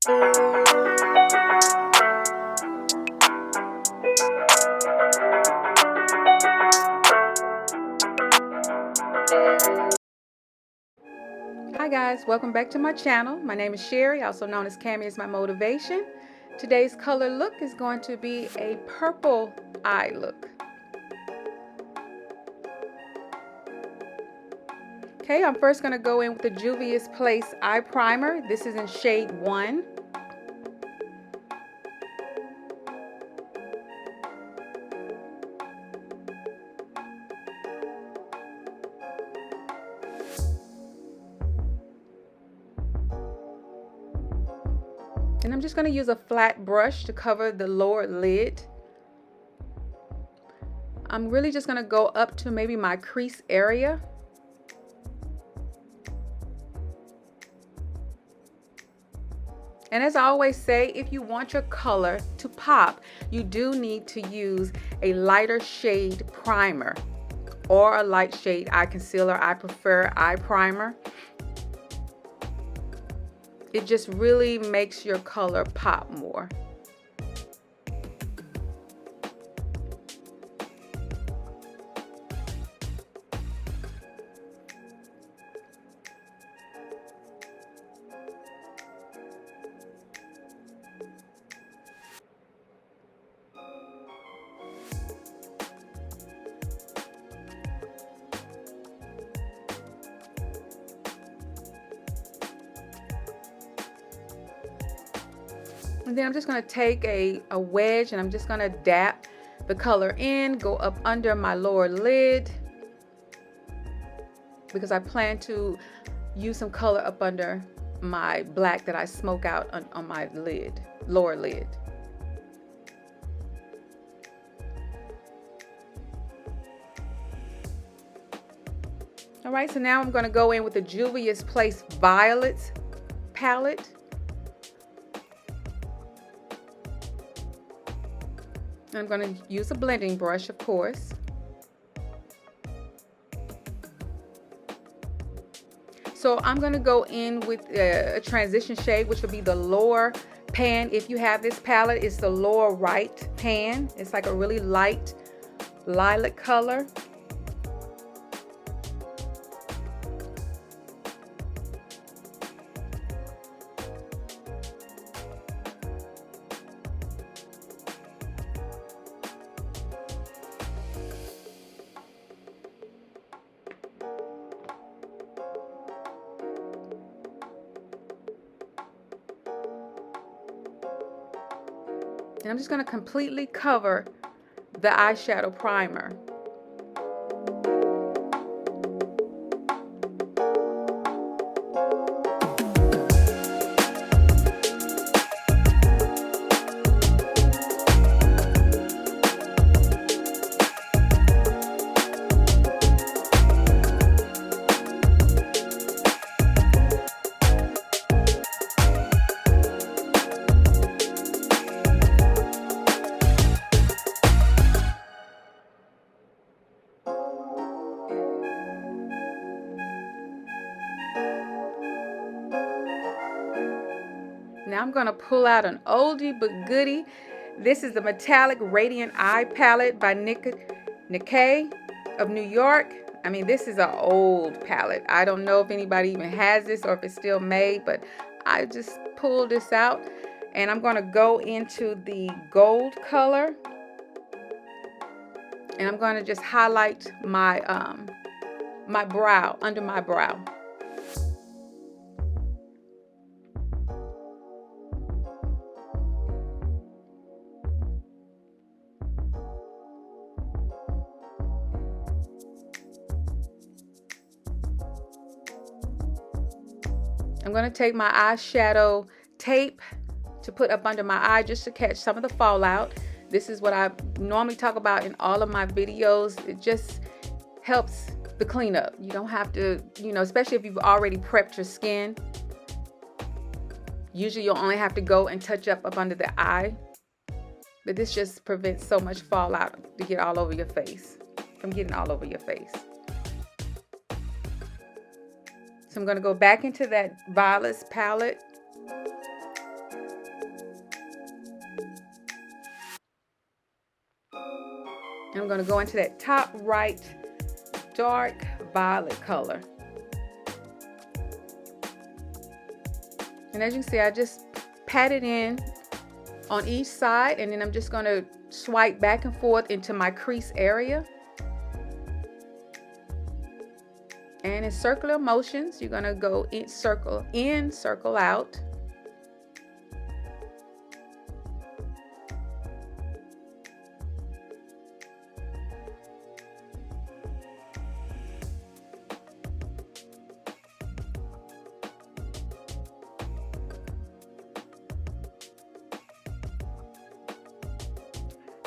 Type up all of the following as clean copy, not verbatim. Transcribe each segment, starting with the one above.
Hi guys, welcome back to my channel. My name is Sherry, also known as Kammy is my motivation. Today's color look is going to be a purple eye look. Okay, I'm first going to go in with the Juvia's Place eye primer. This is in shade 1. And I'm just going to use a flat brush to cover the lower lid. I'm really just going to go up to maybe my crease area. And as I always say, if you want your color to pop, you do need to use a lighter shade primer or a light shade eye concealer. I prefer eye primer. It just really makes your color pop more. And then I'm just going to take a wedge and I'm just going to dab the color in, go up under my lower lid, because I plan to use some color up under my black that I smoke out on my lid, lower lid. All right, so now I'm going to go in with the Juvia's Place Violets palette. I'm going to use a blending brush, of course. So I'm going to go in with a transition shade, which will be the lower pan. If you have this palette, it's the lower right pan. It's like a really light lilac color. And I'm just going to completely cover the eyeshadow primer. Now I'm going to pull out an oldie but goodie. This is the Metallic Radiant Eye Palette by Nikkei of New York. I mean, this is an old palette. I don't know if anybody even has this or if it's still made, but I just pulled this out. And I'm going to go into the gold color. And I'm going to just highlight my, my brow, under my brow. I'm going to take my eyeshadow tape to put up under my eye just to catch some of the fallout. This is what I normally talk about in all of my videos. It just helps the cleanup. You don't have to, especially if you've already prepped your skin. Usually you'll only have to go and touch up under the eye. But this just prevents so much fallout to get all over your face, from getting all over your face. So I'm going to go back into that Violets palette. And I'm going to go into that top right dark violet color. And as you can see, I just pat it in on each side, and then I'm just going to swipe back and forth into my crease area. And in circular motions, you're going to go in, circle out.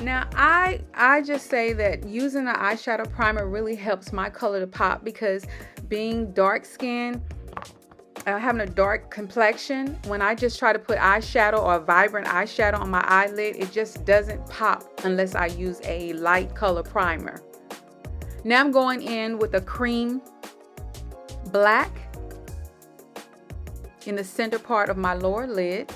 Now, I just say that using an eyeshadow primer really helps my color to pop, because being dark skinned, having a dark complexion, when I just try to put eyeshadow or a vibrant eyeshadow on my eyelid, it just doesn't pop unless I use a light color primer. Now I'm going in with a cream black in the center part of my lower lid.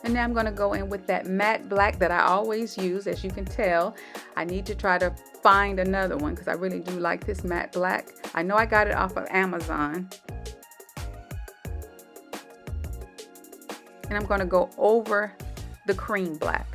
And now I'm going to go in with that matte black that I always use. As you can tell, I need to try to find another one because I really do like this matte black. I know I got it off of Amazon. And I'm going to go over the cream black.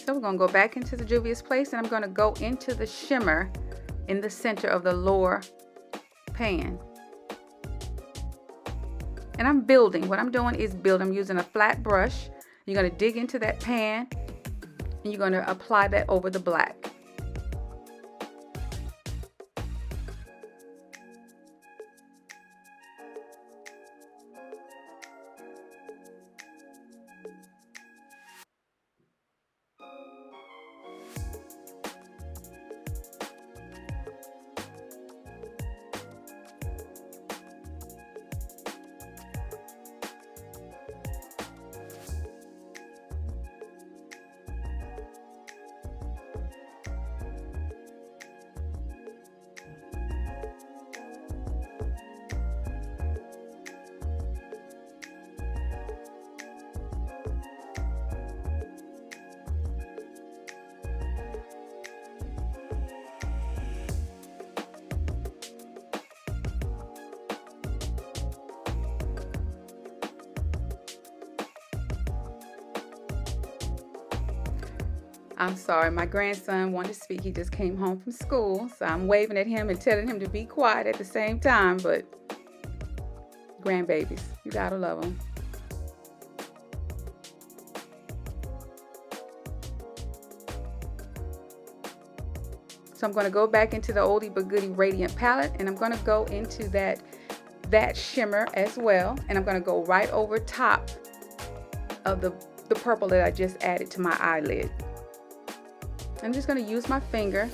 So we're going to go back into the Juvia's Place, and I'm going to go into the shimmer in the center of the lower pan. And I'm building. What I'm doing is build. I'm using a flat brush. You're going to dig into that pan, and you're going to apply that over the black. I'm sorry, my grandson wanted to speak. He just came home from school, so I'm waving at him and telling him to be quiet at the same time, but grandbabies, you gotta love them. So I'm going to go back into the Oldie But Goodie Radiant palette, and I'm going to go into that shimmer as well, and I'm going to go right over top of the purple that I just added to my eyelid. I'm just going to use my finger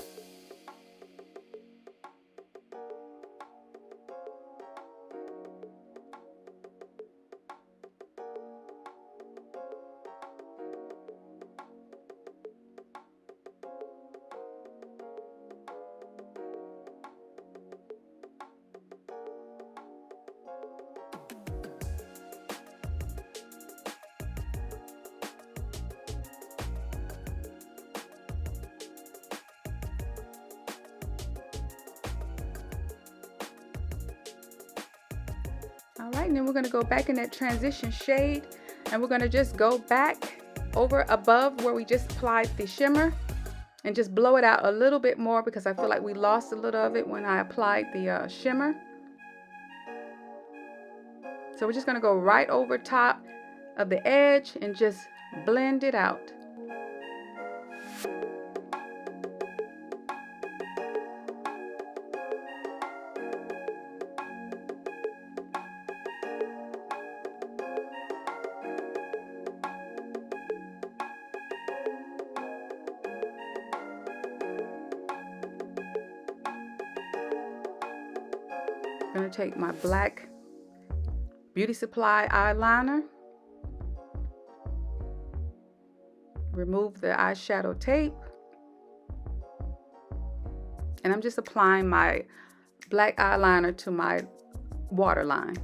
All right, and then we're going to go back in that transition shade, and we're going to just go back over above where we just applied the shimmer and just blow it out a little bit more, because I feel like we lost a little of it when I applied the shimmer. So we're just going to go right over top of the edge and just blend it out. I'm going to take my black Beauty Supply eyeliner, remove the eyeshadow tape, and I'm just applying my black eyeliner to my waterline.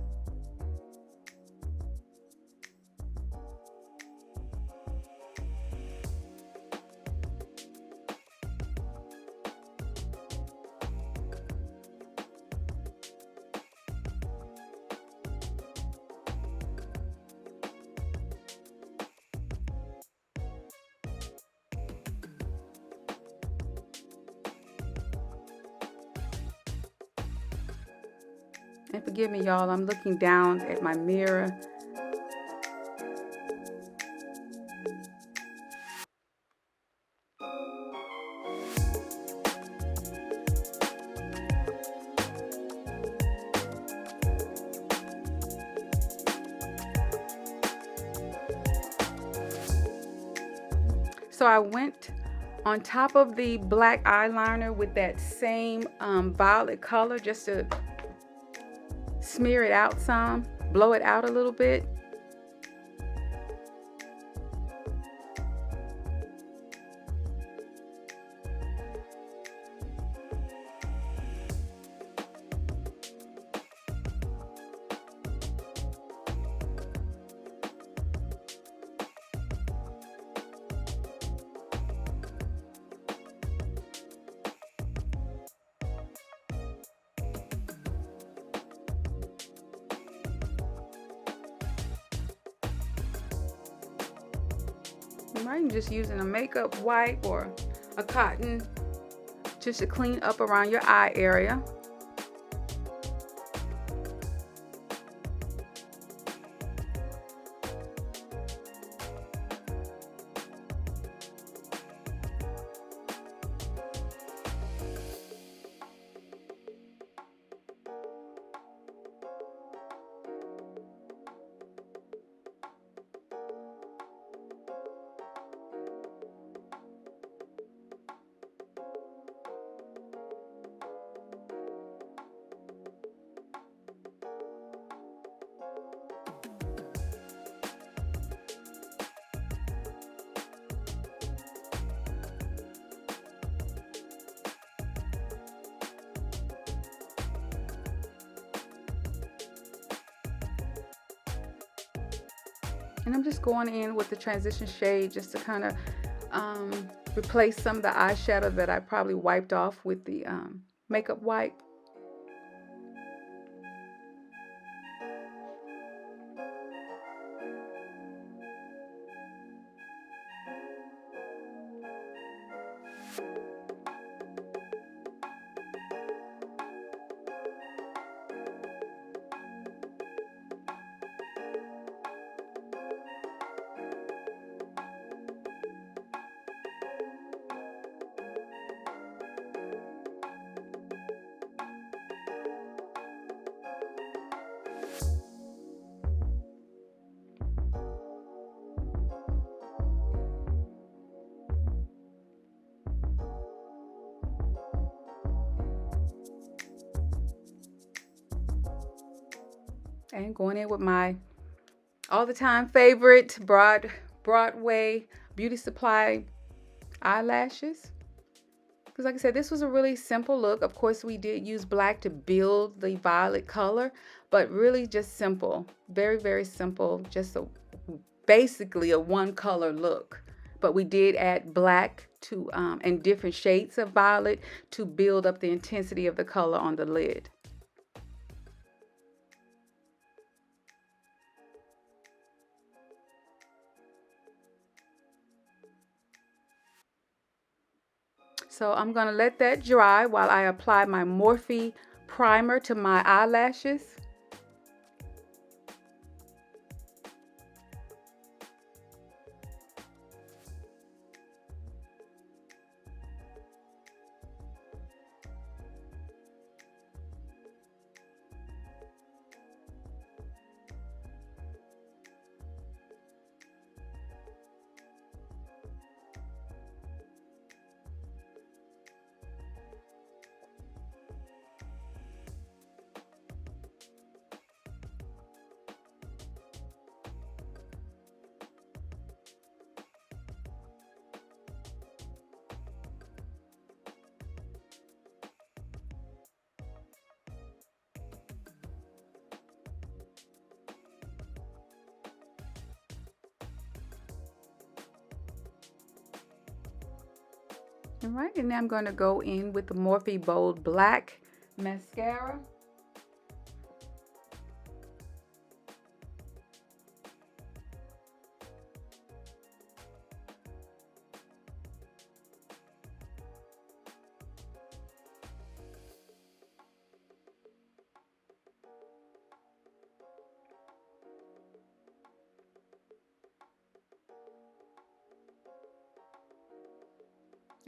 And forgive me, y'all, I'm looking down at my mirror. So I went on top of the black eyeliner with that same violet color, just to smear it out some, blow it out a little bit. I'm just using a makeup wipe or a cotton just to clean up around your eye area. And I'm just going in with the transition shade just to kind of replace some of the eyeshadow that I probably wiped off with the makeup wipe. And going in with my all-the-time favorite Broadway Beauty Supply eyelashes. Because like I said, this was a really simple look. Of course, we did use black to build the violet color, but really just simple. Very, very simple. Just basically a one-color look. But we did add black to and different shades of violet to build up the intensity of the color on the lid. So I'm going to let that dry while I apply my Morphe primer to my eyelashes. All right, and now I'm going to go in with the Morphe Bold Black mascara.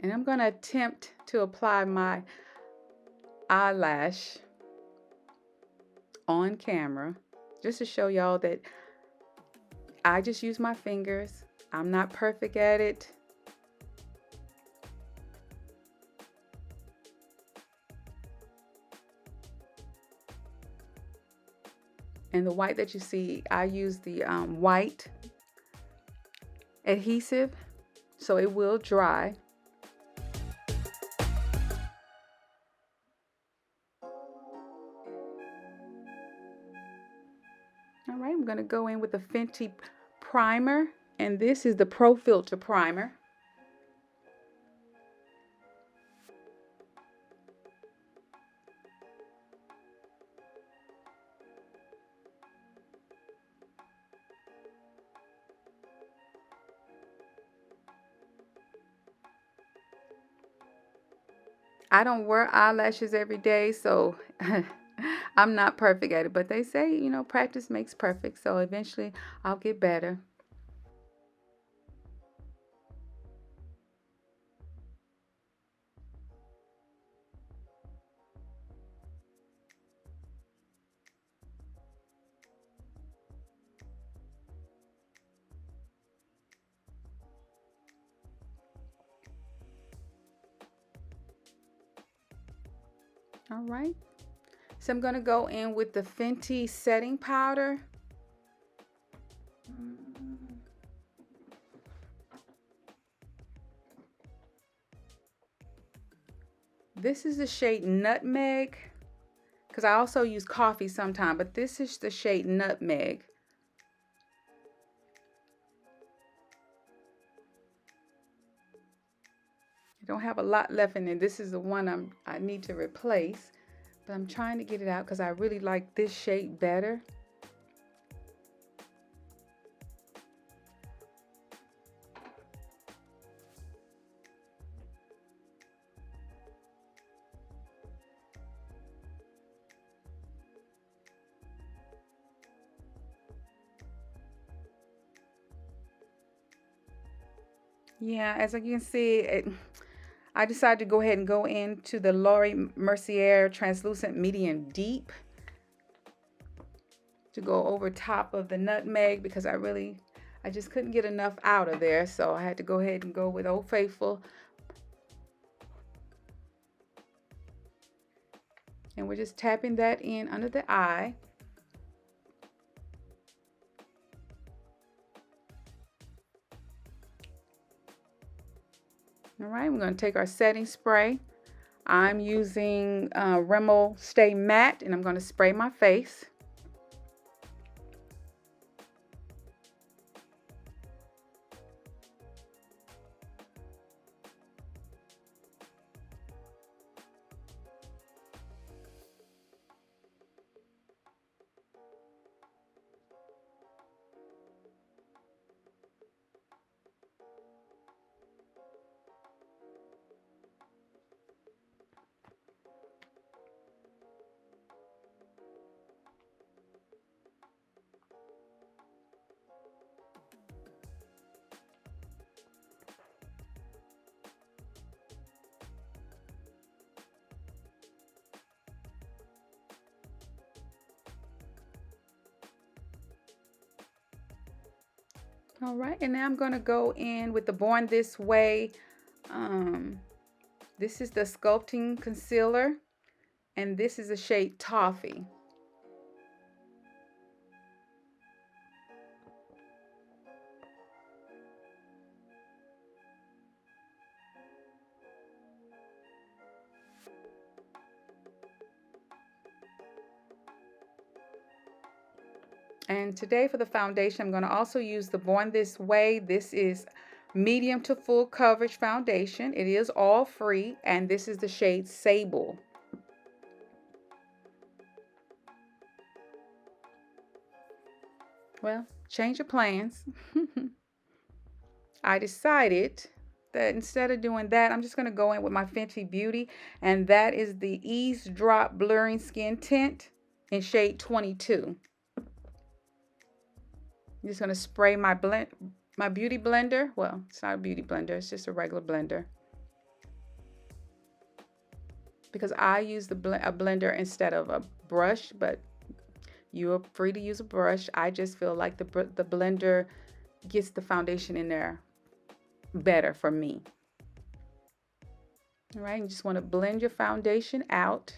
And I'm going to attempt to apply my eyelash on camera just to show y'all that I just use my fingers. I'm not perfect at it. And the white that you see, I use the white adhesive, so it will dry. All right, I'm going to go in with the Fenty primer, and this is the Pro Filter primer. I don't wear eyelashes every day, so I'm not perfect at it, but they say, you know, practice makes perfect, so eventually I'll get better. All right, so I'm going to go in with the Fenty setting powder. This is the shade Nutmeg, because I also use coffee sometimes, but this is the shade Nutmeg. I don't have a lot left in it. This is the one I need to replace, but I'm trying to get it out because I really like this shade better. Yeah, as you can see, I decided to go ahead and go into the Laura Mercier Translucent Medium Deep to go over top of the nutmeg because I just couldn't get enough out of there, so I had to go ahead and go with Old Faithful. And we're just tapping that in under the eye. All right, we're going to take our setting spray. I'm using Rimmel Stay Matte, and I'm going to spray my face. All right, and now I'm going to go in with the Born This Way. This is the Sculpting Concealer, and this is the shade Toffee. And today for the foundation, I'm going to also use the Born This Way. This is medium to full coverage foundation. It is all free, and this is the shade Sable. Well, change your plans. I decided that instead of doing that, I'm just going to go in with my Fenty Beauty, and that is the Eavesdrop Blurring Skin Tint in shade 22. I'm just going to spray my beauty blender. Well, it's not a beauty blender, it's just a regular blender, because I use a blender instead of a brush, but you're free to use a brush. I just feel like the blender gets the foundation in there better for me. All right, you just want to blend your foundation out.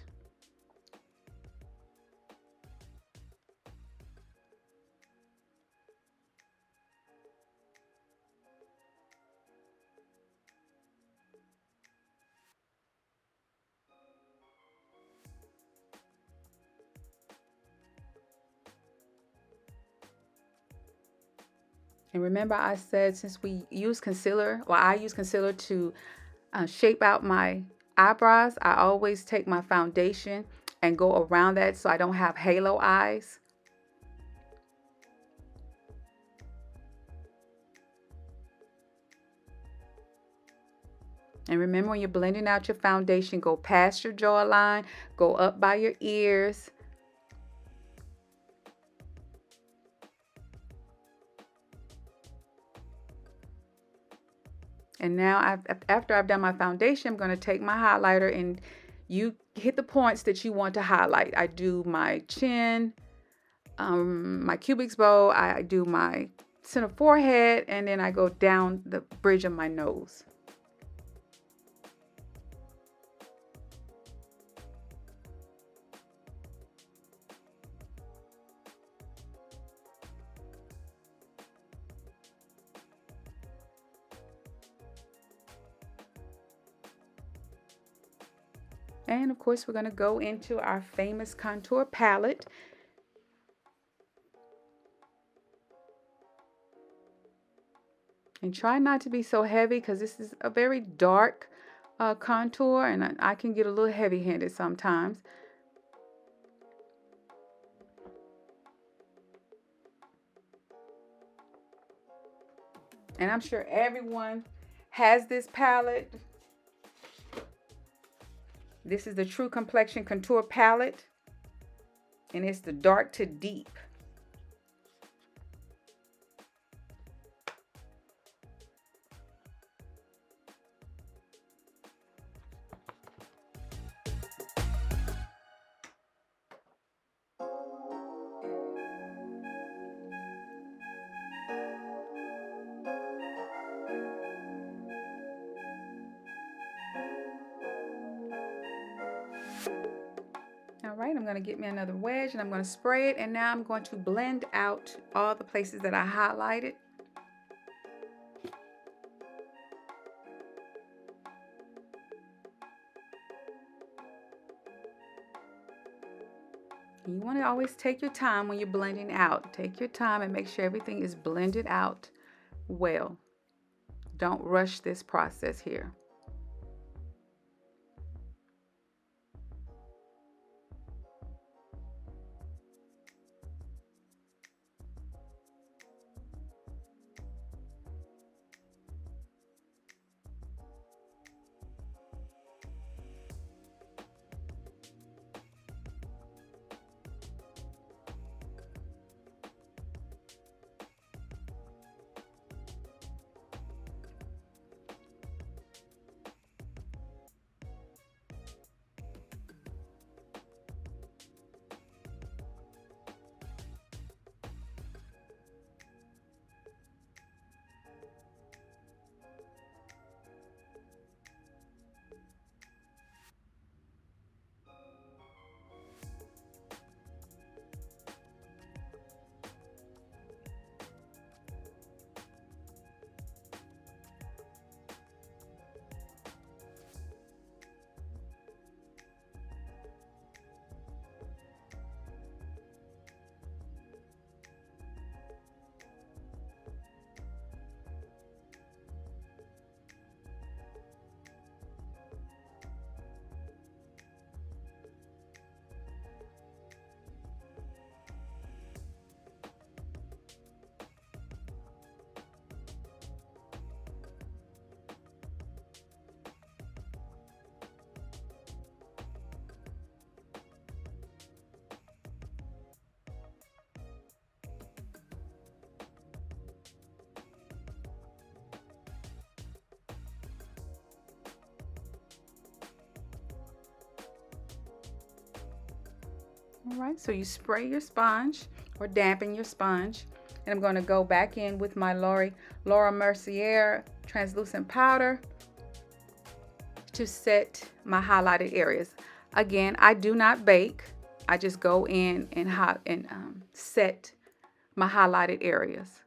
And remember, I said since we use concealer, well, I use concealer to shape out my eyebrows, I always take my foundation and go around that so I don't have halo eyes. And remember, when you're blending out your foundation, go past your jawline, go up by your ears. And now after I've done my foundation, I'm going to take my highlighter, and you hit the points that you want to highlight. I do my chin, my cupid's bow, I do my center forehead, and then I go down the bridge of my nose. And of course, we're going to go into our famous contour palette. And try not to be so heavy, because this is a very dark contour, and I can get a little heavy-handed sometimes. And I'm sure everyone has this palette. This is the True Complexion Contour Palette, and it's the dark to deep. All right, I'm going to get me another wedge, and I'm going to spray it, and now I'm going to blend out all the places that I highlighted. You want to always take your time when you're blending out. Take your time and make sure everything is blended out well. Don't rush this process here. All right, so you spray your sponge or dampen your sponge. And I'm going to go back in with my Laura Mercier translucent powder to set my highlighted areas. Again, I do not bake. I just go in and set my highlighted areas.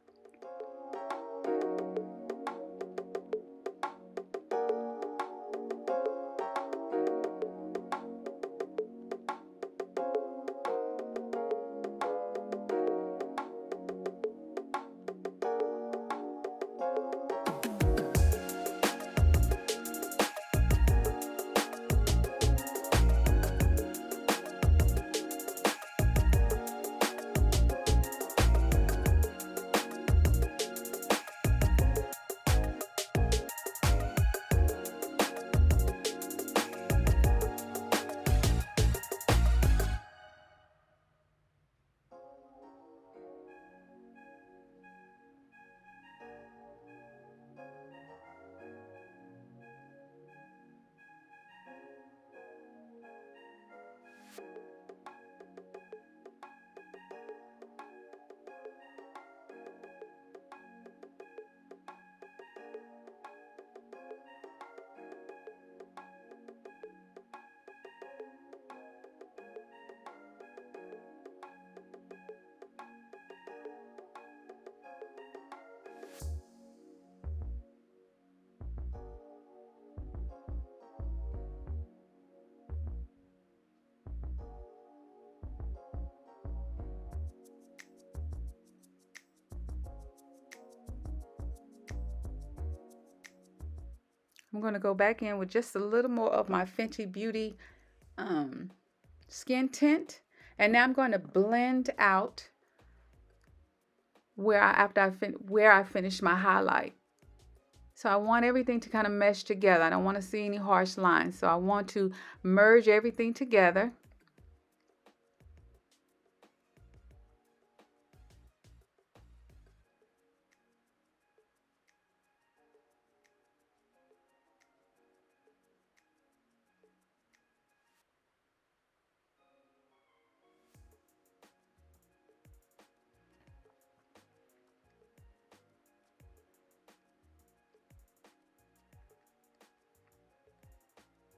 I'm going to go back in with just a little more of my Fenty Beauty skin tint. And now I'm going to blend out where I finish my highlight. So I want everything to kind of mesh together. I don't want to see any harsh lines. So I want to merge everything together.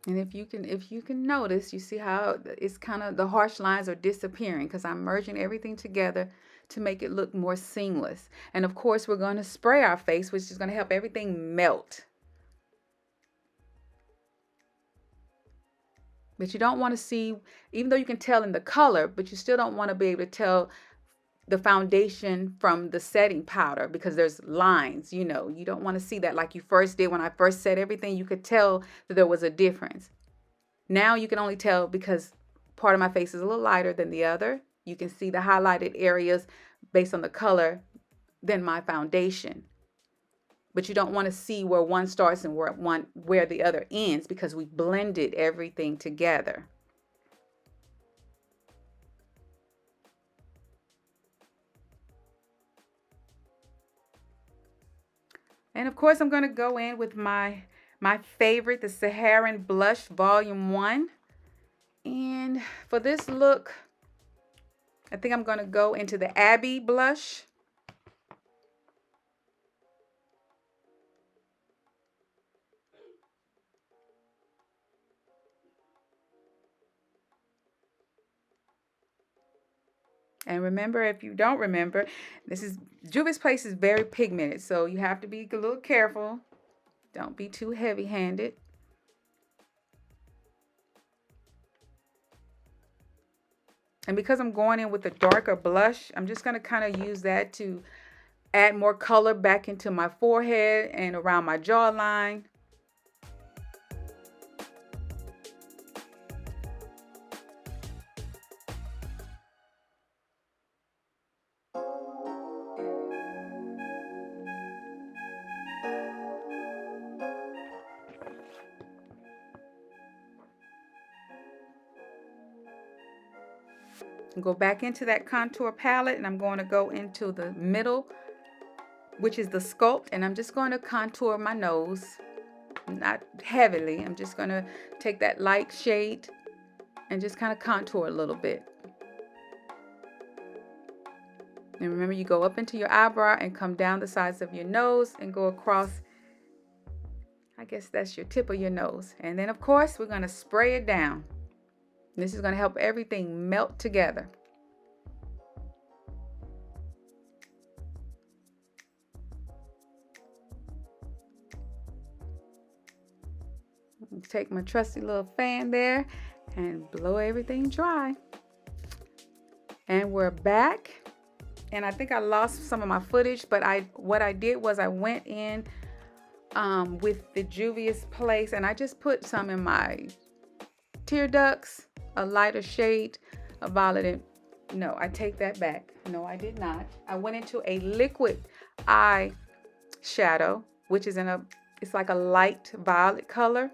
And if you can notice, you see how it's kind of the harsh lines are disappearing because I'm merging everything together to make it look more seamless. And of course, we're going to spray our face, which is going to help everything melt. But you don't want to see, even though you can tell in the color, but you still don't want to be able to tell the foundation from the setting powder because there's lines, you don't want to see that like you first did when I first set everything. You could tell that there was a difference. Now you can only tell because part of my face is a little lighter than the other. You can see the highlighted areas based on the color than my foundation. But you don't want to see where one starts and where the other ends because we blended everything together. And of course, I'm going to go in with my favorite, the Saharan Blush Volume 1. And for this look, I think I'm going to go into the Abbey blush. And remember, if you don't remember, Juvia's Place is very pigmented, so you have to be a little careful. Don't be too heavy-handed. And because I'm going in with a darker blush, I'm just going to kind of use that to add more color back into my forehead and around my jawline. Go back into that contour palette and I'm going to go into the middle, which is the sculpt, and I'm just going to contour my nose, not heavily. I'm just going to take that light shade and just kind of contour a little bit. And remember, you go up into your eyebrow and come down the sides of your nose and go across, I guess that's your tip of your nose. And then, of course, we're going to spray it down. This is going to help everything melt together. Take my trusty little fan there and blow everything dry. And we're back. And I think I lost some of my footage, but what I did was I went in with the Juvia's Place, and I just put some in my tear ducts, a lighter shade, a violet. No, I take that back. No, I did not. I went into a liquid eye shadow, which is it's like a light violet color.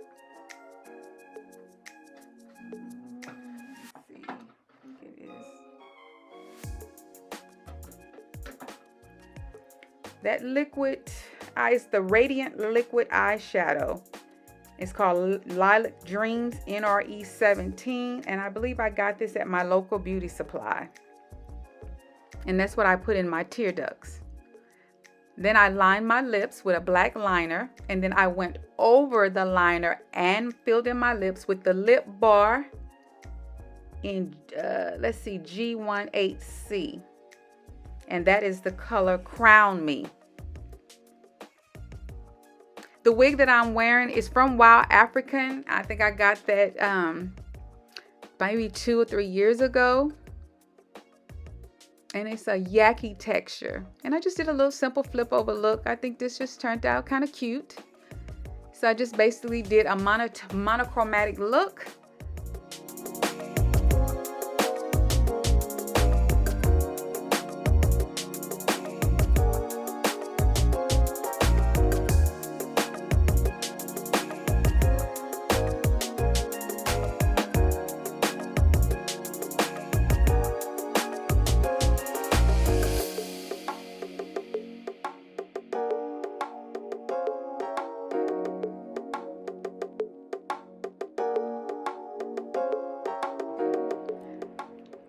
That liquid eye is the Radiant Liquid Eyeshadow. It's called Lilac Dreams NRE 17, and I believe I got this at my local beauty supply. And that's what I put in my tear ducts. Then I lined my lips with a black liner, and then I went over the liner and filled in my lips with the lip bar in, let's see, G18C. And that is the color Crown Me. The wig that I'm wearing is from Wild African. I think I got that maybe 2 or 3 years ago. And it's a yaki texture. And I just did a little simple flip over look. I think this just turned out kind of cute. So I just basically did a monochromatic look.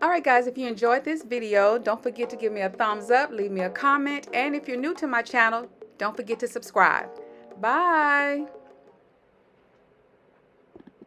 Alright guys, if you enjoyed this video, don't forget to give me a thumbs up, leave me a comment, and if you're new to my channel, don't forget to subscribe. Bye!